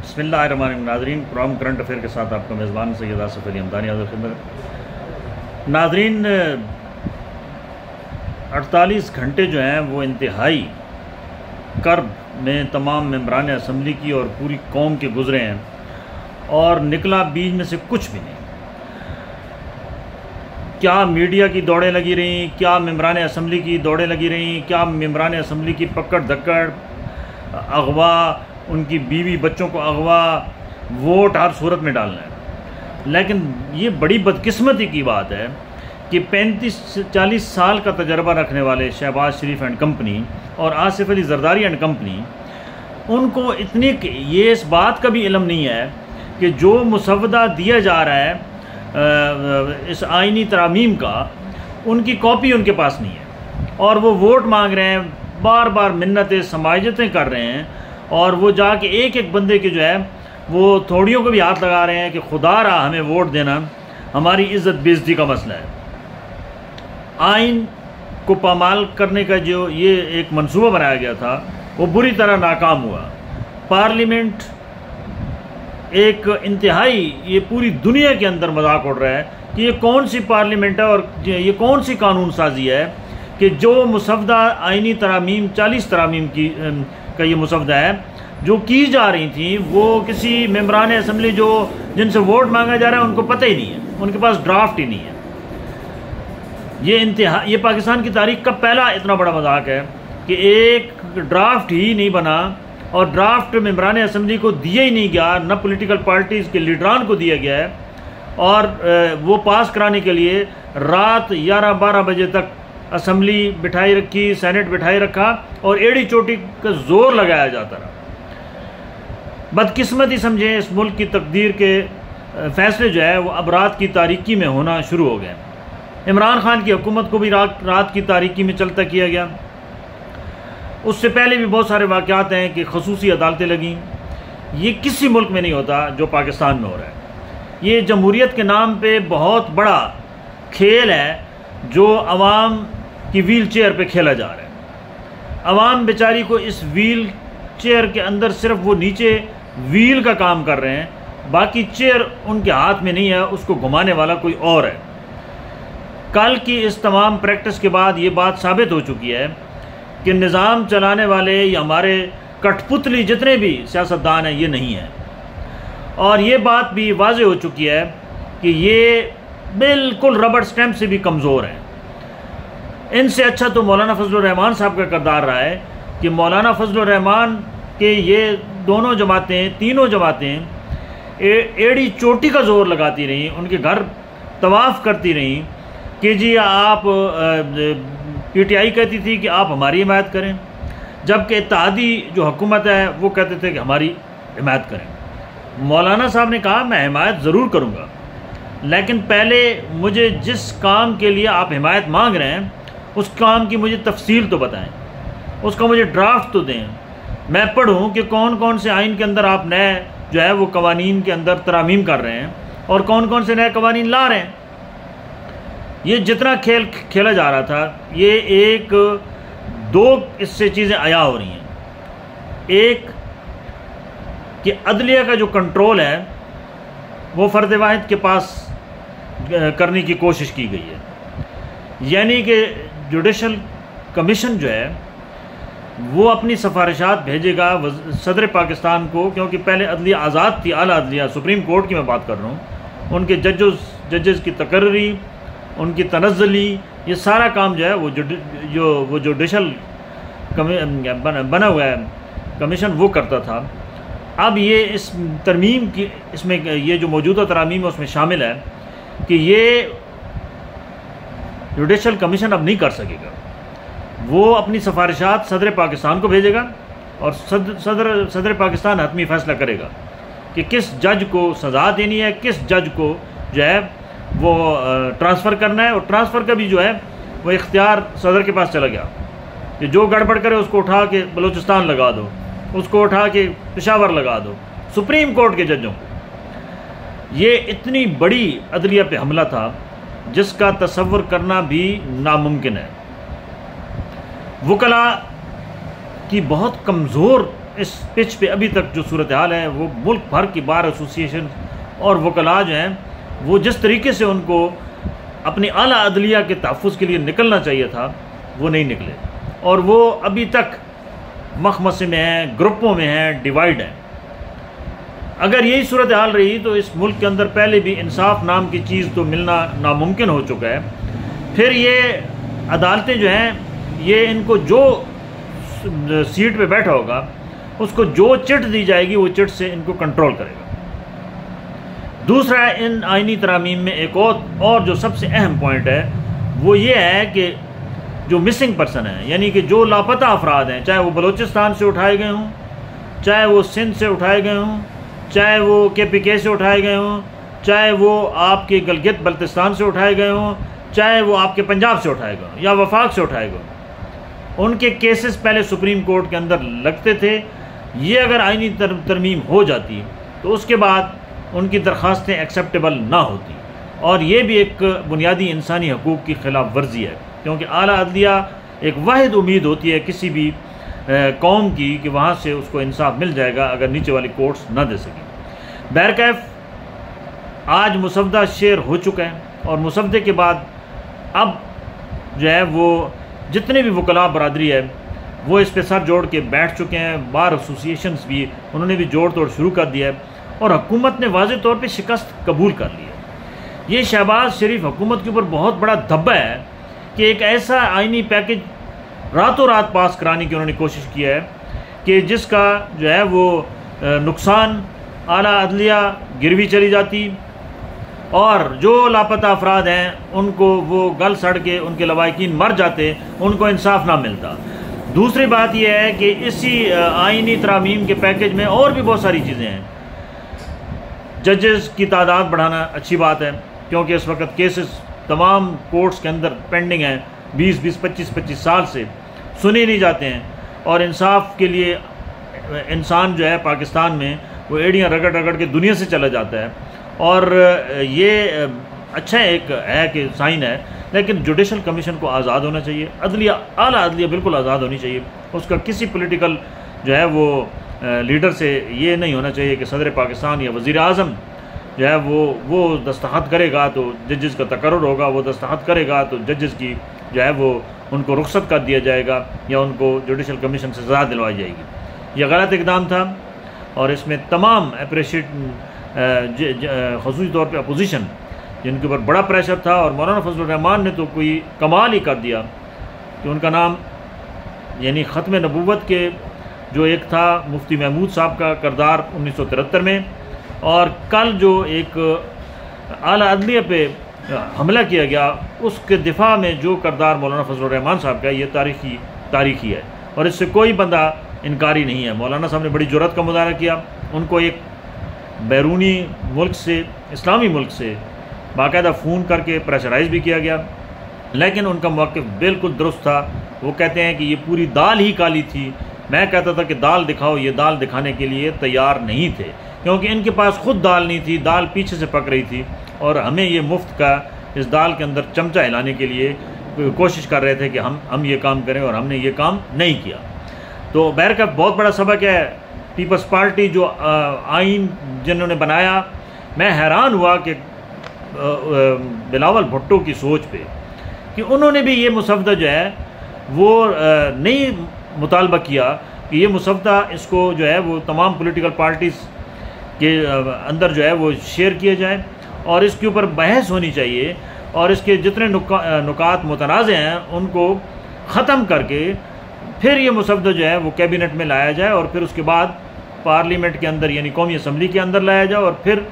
बिस्मिल्लाहिर्रहमानिर्रहीम। नाज़रीन, programme current affair के साथ आपका मेज़बान सैयद आसिफ अली हमदानी हाज़िर खिदमत। नाज़रीन, 48 घंटे जो हैं वो इंतहाई कर्ब में तमाम मेंबरान असम्बली की और पूरी कौम के गुज़रे हैं और निकला बीज में से कुछ भी नहीं। क्या मीडिया की दौड़ें लगी रहीं, क्या मेंबरान असम्बली की दौड़ें लगी रहीं, क्या मेंबरान असम्बली की पकड़ धक्कड़, अगवा, उनकी बीवी बच्चों को अगवा, वोट हर सूरत में डालना है। लेकिन ये बड़ी बदकिस्मती की बात है कि 35-40 साल का तजर्बा रखने वाले शहबाज शरीफ एंड कंपनी और आसिफ अली जरदारी एंड कंपनी, उनको इतनी ये इस बात का भी इल्म नहीं है कि जो मुसवदा दिया जा रहा है इस आइनी तरामीम का, उनकी कॉपी उनके पास नहीं है और वो वोट मांग रहे हैं, बार बार मिन्नतें समाजतें कर रहे हैं और वो जाके एक एक बंदे के जो है वो थोड़ियों को भी हाथ लगा रहे हैं कि खुदा रहा हमें वोट देना, हमारी इज़्ज़त बेइज्जती का मसला है। आइन को पामाल करने का जो ये एक मंसूबा बनाया गया था वो बुरी तरह नाकाम हुआ। पार्लियामेंट एक इंतहाई, ये पूरी दुनिया के अंदर मजाक उड़ रहा है कि ये कौन सी पार्लियामेंट है और ये कौन सी कानून साजी है कि जो मुसवदा आइनी तरामीम 40 तरामीम की का ये मुसवदा है जो की जा रही थी, वो किसी मेंबरान असम्बली जो जिनसे वोट मांगा जा रहा है उनको पता ही नहीं है, उनके पास ड्राफ्ट ही नहीं है। ये पाकिस्तान की तारीख का पहला इतना बड़ा मजाक है कि एक ड्राफ्ट ही नहीं बना और ड्राफ्ट मेंबरान असम्बली को दिया ही नहीं गया, न पॉलिटिकल पार्टीज़ के लीडरान को दिया गया है और वो पास कराने के लिए रात 11-12 बजे तक असम्बली बिठाई रखी, सेनेट बिठाई रखा और एड़ी चोटी का जोर लगाया जाता रहा। बदकिस्मती समझें, इस मुल्क की तकदीर के फैसले जो है वो अब रात की तारीकी में होना शुरू हो गए। इमरान खान की हुकूमत को भी रात की तारीकी में चलता किया गया। उससे पहले भी बहुत सारे वाक़यात हैं कि खसूसी अदालतें लगीं। ये किसी मुल्क में नहीं होता जो पाकिस्तान में हो रहा है। ये जमहूरियत के नाम पे बहुत बड़ा खेल है जो अवाम की व्हील चेयर पर खेला जा रहा है। अवाम बेचारी को इस व्हील चेयर के अंदर सिर्फ वो नीचे व्हील का काम कर रहे हैं, बाकी चेयर उनके हाथ में नहीं है, उसको घुमाने वाला कोई और है। कल की इस तमाम प्रैक्टिस के बाद ये बात साबित हो चुकी है कि निज़ाम चलाने वाले या हमारे कठपुतली जितने भी सियासतदान हैं ये नहीं है। और ये बात भी वाज़ेह हो चुकी है कि ये बिल्कुल रबड़ स्टैम्प से भी कमज़ोर हैं। इनसे अच्छा तो मौलाना फजलुर रहमान साहब का किरदार रहा है कि मौलाना फजलुर रहमान के ये दोनों जमातें, तीनों जमातें एड़ी चोटी का जोर लगाती रहीं, उनके घर तवाफ़ करती रहीं कि जी आप PTI कहती थी कि आप हमारी हिमायत करें, जबकि इत्तेहादी जो हुकूमत है वो कहते थे कि हमारी हिमायत करें। मौलाना साहब ने कहा मैं हिमायत ज़रूर करूँगा, लेकिन पहले मुझे जिस काम के लिए आप हिमायत मांग रहे हैं उस काम की मुझे तफसील तो बताएं, उसका मुझे ड्राफ्ट तो दें, मैं पढ़ूँ कि कौन कौन से आइन के अंदर आप नए जो है वो कवानीन के अंदर तरामीम कर रहे हैं और कौन कौन से नए कवानीन ला रहे हैं। ये जितना खेल खेला जा रहा था, ये एक दो इससे चीज़ें आया हो रही हैं। एक कि अदलिया का जो कंट्रोल है वो फ़र्द वाहिद के पास करने की कोशिश की गई है, यानी कि जुडिशल कमीशन जो है वो अपनी सिफारिशात भेजेगा सदर पाकिस्तान को, क्योंकि पहले अदलिया आज़ाद थी, आला अदलिया, सुप्रीम कोर्ट की मैं बात कर रहा हूँ, उनके जजेस की तकर्री, उनकी तनज़्ज़ुली, ये सारा काम जो है वो जुडिशल बना हुआ है कमीशन वो करता था। अब ये इस तरमीम की, इसमें ये जो मौजूदा तरामीम है उसमें शामिल है कि ये जुडिशल कमीशन अब नहीं कर सकेगा, वो अपनी सिफारिशात सदर पाकिस्तान को भेजेगा और सदर पाकिस्तान हतमी फ़ैसला करेगा कि किस जज को सज़ा देनी है, किस जज को जो है वो ट्रांसफ़र करना है। और ट्रांसफ़र का भी जो है वो इख्तियार सदर के पास चला गया कि जो गड़बड़ करे उसको उठा के बलूचिस्तान लगा दो, उसको उठा के पेशावर लगा दो, सुप्रीम कोर्ट के जजों को। ये इतनी बड़ी अदलिया पे हमला था जिसका तसव्वुर करना भी नामुमकिन है। वकला की बहुत कमज़ोर इस पिच पे अभी तक जो सूरत हाल है, वो मुल्क भर की बार एसोसिएशन और वकला जो हैं, वो जिस तरीके से उनको अपनी आला अदलिया के तहफ़्फ़ुज़ के लिए निकलना चाहिए था, वो नहीं निकले, और वो अभी तक मखमसे में हैं, ग्रुपों में हैं, डिवाइड हैं। अगर यही सूरत हाल रही तो इस मुल्क के अंदर पहले भी इंसाफ नाम की चीज़ तो मिलना नामुमकिन हो चुका है। फिर ये अदालतें जो हैं, ये इनको जो सीट पे बैठा होगा उसको जो चिट दी जाएगी वो चिट से इनको कंट्रोल करेगा। दूसरा, इन आइनी तरामीम में एक और जो सबसे अहम पॉइंट है वो ये है कि जो मिसिंग पर्सन है, यानी कि जो लापता अफराद हैं, चाहे वो बलूचिस्तान से उठाए गए हों, चाहे वो सिंध से उठाए गए हों, चाहे वो KPK से उठाए गए हों, चाहे वो आपके गिलगित बल्तिस्तान से उठाए गए हों, चाहे वो आपके पंजाब से उठाए गए हों या वफाक से उठाए गए हों, उनके केसेस पहले सुप्रीम कोर्ट के अंदर लगते थे। ये अगर आइनी तरमीम हो जाती तो उसके बाद उनकी दरख्वास्तें एक्सेप्टेबल ना होती, और ये भी एक बुनियादी इंसानी हकूक़ की खिलाफ वर्जी है, क्योंकि आला अदलिया एक वाहिद उम्मीद होती है किसी भी कौम की कि वहाँ से उसको इंसाफ मिल जाएगा अगर नीचे वाली कोर्ट्स ना दे सकें। बहरकैफ आज मुसवदा शेयर हो चुका है, और मुसवदे के बाद अब जो है वो जितने भी वकला बरादरी है वो इस पर सर जोड़ के बैठ चुके हैं। बार एसोसिएशंस भी उन्होंने भी जोड़ तोड़ शुरू कर दिया है, और हुकूमत ने वाज़ेह तौर पे शिकस्त कबूल कर ली है। ये शहबाज शरीफ हुकूमत के ऊपर बहुत बड़ा धब्बा है कि एक ऐसा आइनी पैकेज रातों रात पास कराने की उन्होंने कोशिश की है कि जिसका जो है वो नुकसान आला अदलिया गिरवी चली जाती, और जो लापता अफराद हैं उनको वो गल सड़ के उनके लवाकिन मर जाते, उनको इंसाफ ना मिलता। दूसरी बात यह है कि इसी आइनी तरामीम के पैकेज में और भी बहुत सारी चीज़ें हैं। जजेस की तादाद बढ़ाना अच्छी बात है, क्योंकि इस वक्त केसेस तमाम कोर्ट्स के अंदर पेंडिंग हैं, 20-20, 25-25 साल से सुने नहीं जाते हैं, और इंसाफ के लिए इंसान जो है पाकिस्तान में वो एड़ियाँ रगड़ रगड़ के दुनिया से चला जाता है। और ये अच्छा एक है कि साइन है, लेकिन जुडिशल कमीशन को आज़ाद होना चाहिए, अदलिया आला अदलिया बिल्कुल आज़ाद होनी चाहिए। उसका किसी पॉलिटिकल जो है वो लीडर से ये नहीं होना चाहिए कि सदर पाकिस्तान या वज़ीर आज़म जो है वो दस्तखत करेगा तो जजेस का तकर्रुर होगा, वो दस्तखत करेगा तो जजेस की जो है वो उनको रुख्सत कर दिया जाएगा या उनको जुडिशल कमीशन से सज़ा दिलवाई जाएगी। यह गलत इकदाम था, और इसमें तमाम अप्रिशिएट ख़ुसूसी तौर पर अपोजिशन जिनके ऊपर बड़ा प्रेशर था, और मौलाना फजलुर रहमान ने तो कोई कमाल ही कर दिया कि उनका नाम यानी ख़त्म नबूवत के जो एक था मुफ्ती महमूद साहब का किरदार 1973 में, और कल जो एक आला अदलिया पे हमला किया गया उसके दिफा में जो किरदार मौलाना फजलुर रहमान साहब का, ये तारीखी है, और इससे कोई बंदा इनकारी नहीं है। मौलाना साहब ने बड़ी जुर्रत का मुजाहरा किया, उनको एक बैरूनी मुल्क से, इस्लामी मुल्क से बाकायदा फ़ोन करके प्रेशराइज़ भी किया गया, लेकिन उनका मौक़िफ़ बिल्कुल दुरुस्त था। वो कहते हैं कि ये पूरी दाल ही काली थी। मैं कहता था कि दाल दिखाओ, ये दाल दिखाने के लिए तैयार नहीं थे, क्योंकि इनके पास खुद दाल नहीं थी, दाल पीछे से पक रही थी, और हमें ये मुफ्त का इस दाल के अंदर चमचा हिलाने के लिए कोशिश कर रहे थे कि हम ये काम करें, और हमने ये काम नहीं किया। तो बहर का बहुत बड़ा सबक है। पीपल्स पार्टी जो आइन जिन्होंने बनाया, मैं हैरान हुआ कि बिलावल भुट्टो की सोच पे कि उन्होंने भी ये मुसवदा जो है वो नहीं मुतालबा किया कि ये मुसवदा इसको जो है वो तमाम पॉलिटिकल पार्टीज़ के अंदर जो है वो शेयर किया जाए, और इसके ऊपर बहस होनी चाहिए, और इसके जितने नुकात मुतनाज़े हैं उनको ख़त्म करके फिर ये मुसवदा जो है वो कैबिनेट में लाया जाए, और फिर उसके बाद पार्लियामेंट के अंदर यानी कौमी असम्बली के अंदर लाया जाए, और फिर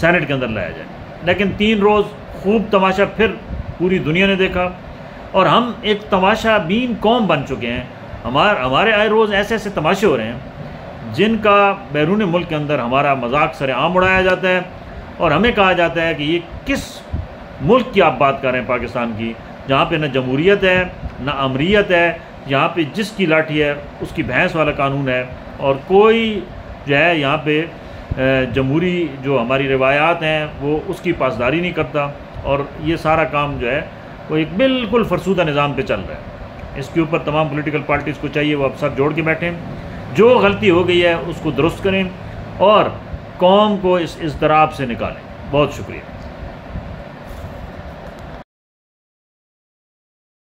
सेनेट के अंदर लाया जाए। लेकिन 3 रोज़ खूब तमाशा फिर पूरी दुनिया ने देखा, और हम एक तमाशा बीन कौम बन चुके हैं। हमारे आए रोज़ ऐसे ऐसे तमाशे हो रहे हैं जिनका बैरून मुल्क के अंदर हमारा मजाक सरेआम उड़ाया जाता है, और हमें कहा जाता है कि ये किस मुल्क की आप बात कर रहे हैं, पाकिस्तान की, जहाँ पे न जमहूरियत है न अमरीयत है, यहाँ पे जिसकी लाठी है उसकी भैंस वाला कानून है, और कोई जो है यहाँ पे जमहूरी जो हमारी रिवायात हैं वो उसकी पासदारी नहीं करता, और ये सारा काम जो है वो एक बिल्कुल फरसूदा निज़ाम पे चल रहा है। इसके ऊपर तमाम पॉलिटिकल पार्टीज़ को चाहिए वो अब सब जोड़ के बैठें, जो गलती हो गई है उसको दुरुस्त करें और कौम को इस इज़्तिराब से निकालें। बहुत शुक्रिया।